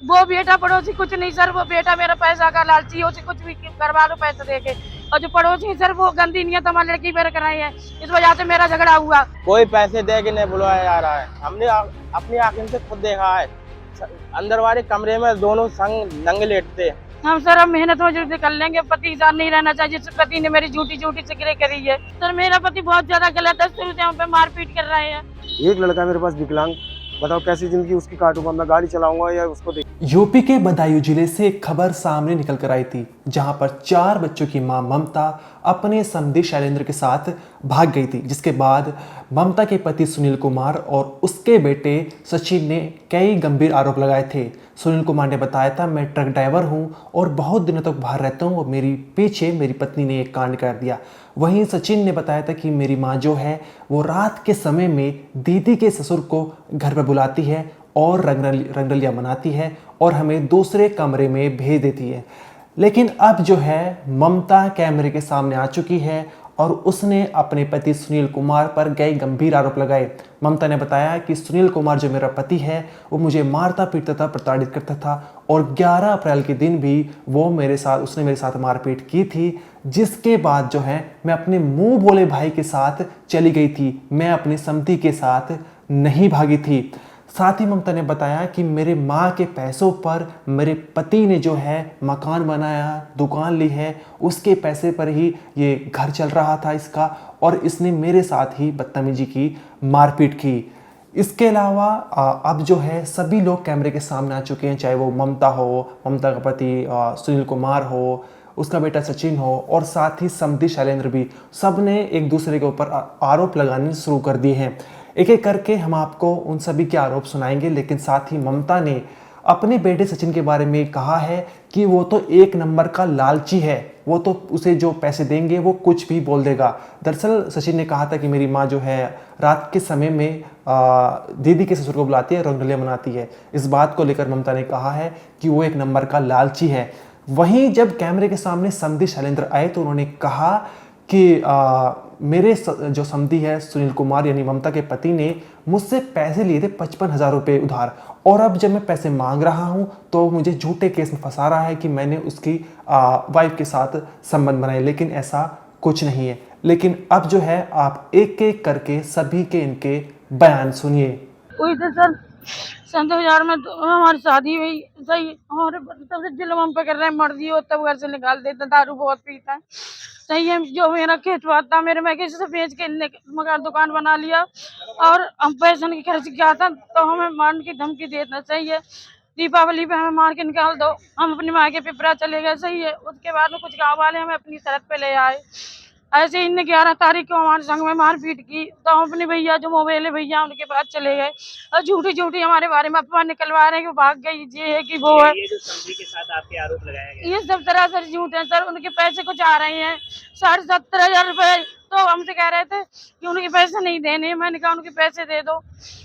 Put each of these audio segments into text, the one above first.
वो बेटा पड़ोसी कुछ नहीं सर, वो बेटा मेरा पैसा का लालची, उसे कुछ भी करवा लो पैसे देके। और जो पड़ोसी सर वो गंदी नियत हमारी लड़की पर कराई है, इस वजह से मेरा झगड़ा हुआ। कोई पैसे दे के नहीं बुलवाया जा रहा है। हमने अपनी आंखों से खुद देखा है। अंदर वाले कमरे में दोनों संग नंगे लेटते। हम सर हम मेहनत मजदूरी कर लेंगे, पति साथ नहीं रहना चाहिए। जिस पति ने मेरी झूठी झूठी जिक्र करी है सर, मेरा पति बहुत ज्यादा गलत है, शुरू से हम पे मारपीट कर रहे हैं। एक लड़का मेरे पास विकलांग, बताओ कैसी जिंदगी उसकी काटूंगा मैं? गाड़ी चलाऊंगा या उसको देख। यूपी के बदायूं जिले से एक खबर सामने निकल कर आई थी, जहां पर 4 बच्चों की मां ममता अपने समधी शैलेंद्र के साथ भाग गई थी, जिसके बाद ममता के पति सुनील कुमार और उसके बेटे सचिन ने कई गंभीर आरोप लगाए थे। सुनील कुमार ने बताया था, मैं ट्रक ड्राइवर हूं और बहुत दिनों तक बाहर रहता हूं और मेरी पीछे मेरी पत्नी ने एक कांड कर दिया। वहीं सचिन ने बताया था कि मेरी मां जो है वो रात के समय में दीदी के ससुर को घर पर बुलाती है और रंगरलियां मनाती है और हमें दूसरे कमरे में भेज देती है। लेकिन अब जो है ममता कैमरे के सामने आ चुकी है और उसने अपने पति सुनील कुमार पर कई गंभीर आरोप लगाए। ममता ने बताया कि सुनील कुमार जो मेरा पति है वो मुझे मारता पीटता था, प्रताड़ित करता था और 11 अप्रैल के दिन भी उसने मेरे साथ मारपीट की थी, जिसके बाद जो है मैं अपने मुंह बोले भाई के साथ चली गई थी, मैं अपने समधी के साथ नहीं भागी थी। साथ ही ममता ने बताया कि मेरे माँ के पैसों पर मेरे पति ने जो है मकान बनाया, दुकान ली है, उसके पैसे पर ही ये घर चल रहा था इसका, और इसने मेरे साथ ही बदतमीजी की, मारपीट की। इसके अलावा अब जो है सभी लोग कैमरे के सामने आ चुके हैं, चाहे वो ममता हो, ममता का पति सुनील कुमार हो, उसका बेटा सचिन हो और साथ ही समधी शैलेंद्र भी, सब ने एक दूसरे के ऊपर आरोप लगाने शुरू कर दिए हैं। एक एक करके हम आपको उन सभी के आरोप सुनाएंगे, लेकिन साथ ही ममता ने अपने बेटे सचिन के बारे में कहा है कि वो तो एक नंबर का लालची है, वो तो उसे जो पैसे देंगे वो कुछ भी बोल देगा। दरअसल सचिन ने कहा था कि मेरी माँ जो है रात के समय में दीदी के ससुर को बुलाती है, रंगरलियां मनाती है। इस बात को लेकर ममता ने कहा है कि वो एक नंबर का लालची है। वहीं जब कैमरे के सामने समधी शैलेंद्र आए तो उन्होंने कहा कि मेरे जो समधी है सुनील कुमार यानी ममता के पति ने मुझसे पैसे लिए थे 55,000 रुपये उधार, और अब जब मैं पैसे मांग रहा हूं तो मुझे झूठे केस में फंसा रहा है कि मैंने उसकी वाइफ के साथ संबंध बनाए, लेकिन ऐसा कुछ नहीं है। लेकिन अब जो है आप एक एक करके सभी के इनके बयान सुनिए। कोई तो सर सन 2000 में तो हमारी शादी हुई, सही हमारे तब से जुल्म हम पे कर रहे हैं, मर्जी हो तब घर से निकाल देते, दारू बहुत पीता है, सही है। जो मेरा खेत बात था मेरे, मैं किसी से बेच के मकान दुकान बना लिया और हम पैसे की खर्च किया था, तो हमें मारने की धमकी देना, सही है। दीपावली पे हमें मार के निकाल दो, हम अपनी माँ के पिपरा चले गए, सही है। उसके बाद में कुछ गाँव वाले हमें अपनी शरत पे ले आए। ऐसे इनने 11 तारीख को हमारे संग में मारपीट की, तो हम अपने भैया जो मोबाइल है भैया उनके पास चले गए और झूठी झूठी हमारे बारे में अफवाह निकलवा रहे हैं कि भाग गई, ये है कि वो है। ये जो समधी के साथ आपके आरोप लगाया गया, ये सब सरासर झूठ है सर। उनके पैसे कुछ आ रहे हैं 17,500 रुपए, तो हमसे कह रहे थे कि उनके पैसे नहीं देने। मैंने कहा उनके पैसे दे दो,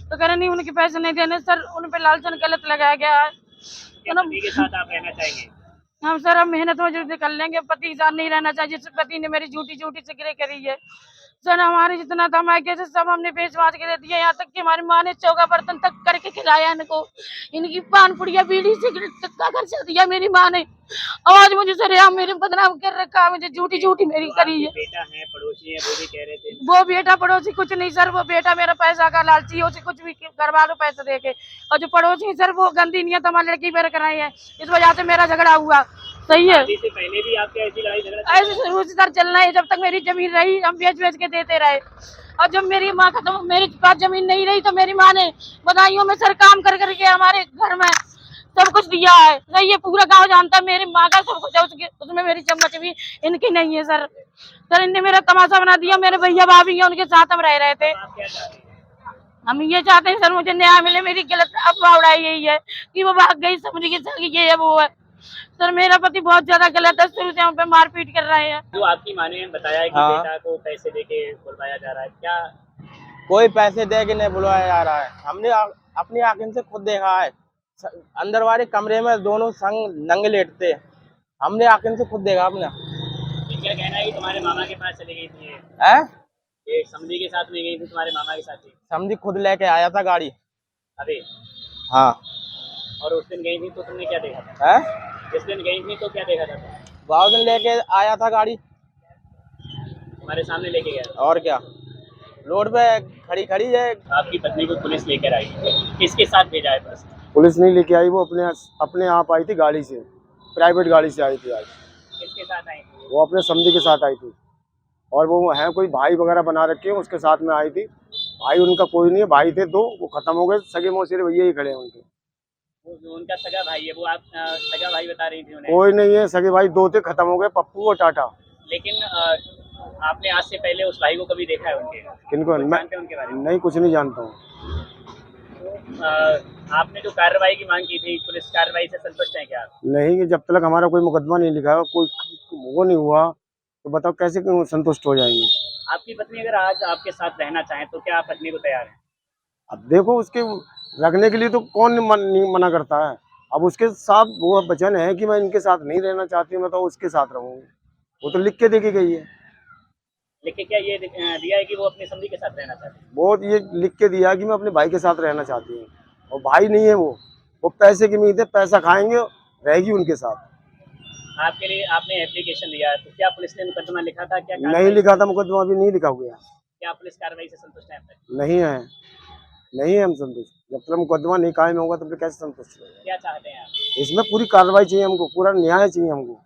तो कह रहे नहीं उनके पैसे नहीं देने सर, उन पे लालचन गलत लगाया गया है। समधी के साथ आप रहना चाहेंगे? हम सर हम मेहनत मजदूरी कर लेंगे, पति साथ नहीं रहना चाहिए। जिस पति ने मेरी झूठी झूठी जिक्र करी है सर, हमारे जितना था मायके से सब हमने बेच बाच के दे दिया, यहाँ तक कि हमारी माँ ने चौका बर्तन तक करके खिलाया इनको। इनकी पान पुड़िया बीड़ी सिगरेट तक का खर्चा दिया मेरी माँ ने। आज मुझे सरेआम मेरे बदनाम कर रखा, मुझे झूठी झूठी मेरी करी है। बेटा है, पड़ोसी है, वो भी कह रहे थे। वो बेटा पड़ोसी कुछ नहीं सर, वो बेटा मेरा पैसा का लालची है, उसे कुछ भी करवा लो पैसे देके। और जो पड़ोसी सर वो गंदी नियत हमारी लड़की पर कराई है, इस वजह से मेरा झगड़ा हुआ, सही है। शादी से पहले भी आपके ऐसी लड़ाई झगड़ा? ऐसे शुरू से सर चलना है, जब तक मेरी जमीन रही हम बेच बेच के देते रहे। और जब मेरी माँ खत्म, मेरे पास जमीन नहीं रही, तो मेरी माँ ने बधाइयों में सर काम कर करके हमारे घर में सब कुछ दिया है, सही है। पूरा गांव जानता है मेरी माँ का सब कुछ है, उसमें मेरी चम्मच भी इनकी नहीं है सर। सर इनने मेरा तमाशा बना दिया, मेरे भैया भाभी है उनके साथ हम रह रहे थे। आप क्या चाहते हैं? हम ये चाहते हैं सर मुझे न्याय मिले। मेरी गलत अफवाह उड़ाई यही है कि वो भाग गई, समझ के संग ये है वो है। सर मेरा पति बहुत ज्यादा गलत है, शुरू से हम पे मारपीट कर रहे हैं। जो आपकी माँ ने बताया कि हाँ। बेटा को पैसे देके बुलवाया जा रहा है, क्या? कोई पैसे दे के नहीं बुलवाया जा रहा है। हमने अपनी आंखों से खुद देखा है। अंदर वाले कमरे में दोनों संग नंगे लेटते। हमने आंखों से खुद देखा अपने। इनका कहना है कि तुम्हारे मामा के पास चली गई थी ये समधी के साथ में गई थी, तुम्हारे मामा के साथ ही। समझी खुद लेके आया था गाड़ी। अभी हाँ। और उस दिन गई थी तो तुमने क्या देखा था? है जिस दिन गई थी तो क्या देखा था तुम? बहुत दिन लेके आया था गाड़ी, तुम्हारे सामने लेके गया था। और क्या, रोड पे खड़ी खड़ी है। आपकी पत्नी को पुलिस लेकर आई, किसके साथ भेजा है पुलिस ने? पुलिस नहीं लेके आई, वो अपने आप आई थी गाड़ी से, प्राइवेट गाड़ी से आई थी आज। किसके साथ आई थी? वो अपने समधी के साथ आई थी, और वो है कोई भाई वगैरह बना रखे हैं, उसके साथ में आई थी। भाई उनका कोई नहीं है, भाई थे दो, वो खत्म हो गए, सगे मौसेरे भैया ही खड़े हैं उनके। उनका सगा भाई है वो, आप सगा भाई बता रही थी उन्हें। कोई नहीं है, सगे भाई दो थे, खत्म हो गए, पप्पू और टाटा। लेकिन आपने आज से पहले उस भाई को कभी देखा है उनके? किनको? कुछ जानते हैं उनके बारे में? नहीं, कुछ नहीं जानता हूँ। आपने जो कार्रवाई की मांग की थी, पुलिस कार्रवाई से संतुष्ट हैं क्या आप? नहीं, जब तक हमारा कोई मुकदमा नहीं लिखा, कोई वो नहीं हुआ, तो बताओ कैसे संतुष्ट हो जाएंगे। आपकी पत्नी अगर आज आपके साथ रहना चाहे तो क्या आप पत्नी को तैयार हैं? अब देखो, उसके रखने के लिए तो कौन नहीं मना करता है। अब उसके साथ वो वचन है कि मैं इनके साथ नहीं रहना चाहती, मैं तो उसके साथ रहूँगी, वो तो लिख के देके गई है। लेकिन क्या ये दिया है कि वो अपने समधी के साथ रहना चाहते हैं? वो ये लिख के दिया कि मैं अपने भाई के साथ रहना चाहती हूँ, और भाई नहीं है वो पैसे की उम्मीद है, पैसा खाएंगे, रहेगी उनके साथ। आपके लिए आपने एप्लीकेशन दिया तो क्या पुलिस ने मुकदमा लिखा था? क्या नहीं लिखा था मुकदमा, अभी नहीं लिखा हुआ है। क्या पुलिस कार्रवाई से संतुष्ट है? नहीं है, नहीं है हम संतुष्ट। जब तक मुकदमा नहीं कायम होगा तब तक कैसे संतुष्ट होगा। क्या चाहते हैं आप? इसमें पूरी कार्रवाई चाहिए हमको, पूरा न्याय चाहिए हमको।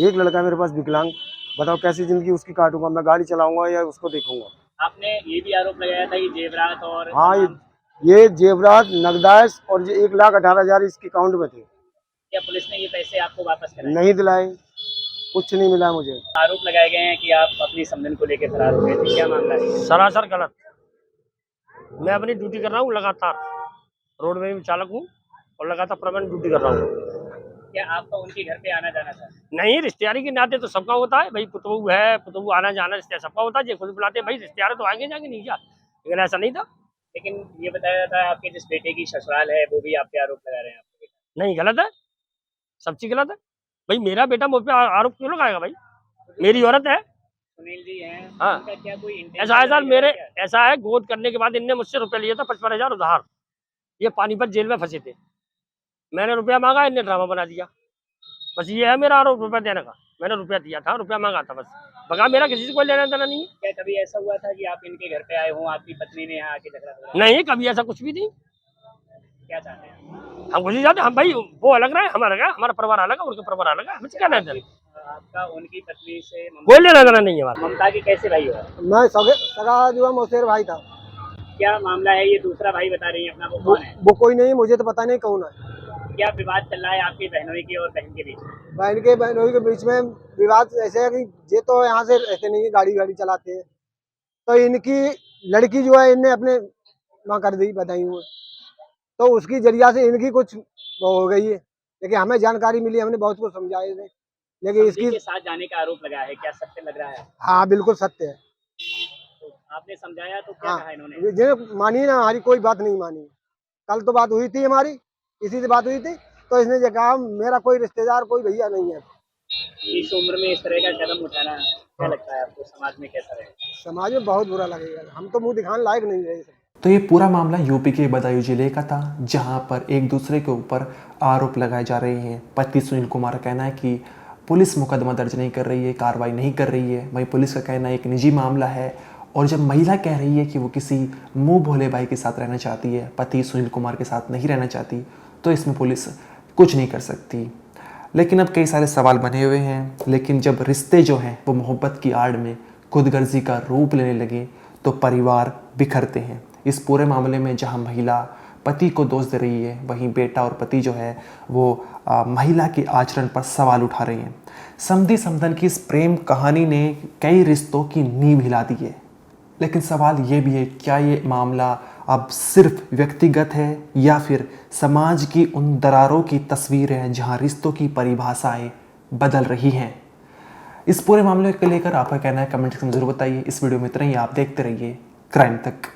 एक लड़का मेरे पास विकलांग, बताओ कैसी जिंदगी उसकी काटूंगा? मैं गाड़ी चलाऊंगा या उसको देखूंगा? आपने ये भी आरोप लगाया था कि जेवरात और हाँ, ये जेवरात, नगदाइश और ये 1,18,000 इसके अकाउंट में थे। क्या पुलिस ने ये पैसे आपको वापस कराए? नहीं दिलाए, कुछ नहीं मिला मुझे। आरोप लगाए गए हैं कि आप अपनी समधन को लेकर फरार हो गए थे, क्या मामला है? सरासर गलत। मैं अपनी ड्यूटी कर रहा हूँ लगातार, रोड में चालक हूँ और लगातार परमानेंट ड्यूटी कर रहा हूँ। क्या आपका उनके घर पे आना जाना था? नहीं, रिश्तेदारी के नाते तो सबका होता है भाई, पुतबू है, पुतबू आना जाना रिश्तेदार सबका होता है। जो खुद बुलाते भाई रिश्तेदार तो आएंगे जाएंगे, नहीं क्या? लेकिन ऐसा नहीं था। लेकिन ये बताया जाता है आपके जिस बेटे की ससुराल है वो भी आप पे आरोप लगा रहे हैं आपके बेटे। नहीं, गलत है, सब चीज गलत है भाई। मेरा बेटा मुझ पर आरोप क्यों लगाएगा भाई? मेरी औरत है। सुनील जी हैं, हाँ। उनका क्या कोई intention ऐसा है सर, नहीं मेरे है क्या? ऐसा है, गोद करने के बाद इनने मुझसे रुपया लिया था 55,000 उधार। ये पानीपत जेल में फंसे थे, मैंने रुपया मांगा, इनने ड्रामा बना दिया। बस ये है मेरा आरोप, रुपया देने का। मैंने रुपया दिया था, रुपया मांगा था, बस बगा मेरा किसी से कोई लेना देना नहीं है। क्या कभी ऐसा हुआ था कि आप इनके घर पे आए हों, आपकी पत्नी ने यहाँ आके झगड़ा करा? नहीं, कभी ऐसा कुछ भी नहीं। क्या चाहते हैं? हम कुछ नहीं चाहते, हम भाई वो अलग रहे, हमारा अलग है, हमारा परिवार अलग है, उनका परिवार अलग है, हमें क्या लेना देना? आपका उनकी पत्नी से कोई लेना देना नहीं है हमारा। ममता के कैसे भाई हुआ? मैं सगा जो है मौसेर भाई था। क्या मामला है? ये दूसरा भाई बता रही है अपना, वो कौन है? वो कोई नहीं, मुझे तो पता नहीं कौन है। क्या विवाद चल रहा है आपकी बहनों की और बहन के बीच? बहनों के बीच में विवाद ऐसे है कि ये तो यहाँ से रहते नहीं है, गाड़ी चलाते हैं, तो इनकी लड़की जो है इनने अपने माँ कर दी, बताई हुई, तो उसकी जरिया से इनकी कुछ वो हो गई है। लेकिन हमें जानकारी मिली, हमने बहुत कुछ समझाए थे, लेकिन इसकी के साथ जाने का आरोप लगा है, क्या सत्य लग रहा है? हाँ बिल्कुल सत्य है। तो आपने समझाया तो क्या कहा इन्होंने? जिन्हें मानी ना, हमारी कोई बात नहीं मानी। कल तो बात हुई थी हमारी, इसी से बात हुई थी, तो इसने ये कहा मेरा कोई रिश्तेदार, कोई भैया नहीं है। इस उम्र में इस तरह का कदम उठाना क्या लगता है आपको? समाज में कैसा रहेगा? समाज में बहुत बुरा लगेगा, हम तो मुंह दिखाने लायक नहीं रहे। तो ये पूरा मामला यूपी के बदायूं जिले का था, जहां पर एक दूसरे के ऊपर आरोप लगाए जा रहे हैं। पति सुनील कुमार का कहना है कि पुलिस मुकदमा दर्ज नहीं कर रही है, कार्रवाई नहीं कर रही है। वहीं पुलिस का कहना है एक निजी मामला है। और जब महिला कह रही है कि वो किसी मुंह भोले भाई के साथ रहना चाहती है, पति सुनील कुमार के साथ नहीं रहना चाहती, तो इसमें पुलिस कुछ नहीं कर सकती। लेकिन अब कई सारे सवाल बने हुए हैं। लेकिन जब रिश्ते जो हैं वो मोहब्बत की आड़ में खुदगर्जी का रूप लेने लगे तो परिवार बिखरते हैं। इस पूरे मामले में जहां महिला पति को दोष दे रही है, वहीं बेटा और पति जो है वो महिला के आचरण पर सवाल उठा रहे हैं। समधी समधन की इस प्रेम कहानी ने कई रिश्तों की नींव हिला दी है। लेकिन सवाल ये भी है, क्या ये मामला अब सिर्फ व्यक्तिगत है या फिर समाज की उन दरारों की तस्वीर है जहां रिश्तों की परिभाषाएं बदल रही हैं? इस पूरे मामले को लेकर आपका कहना है कमेंट सेक्शन में जरूर बताइए। इस वीडियो में इतना ही, आप देखते रहिए क्राइम तक।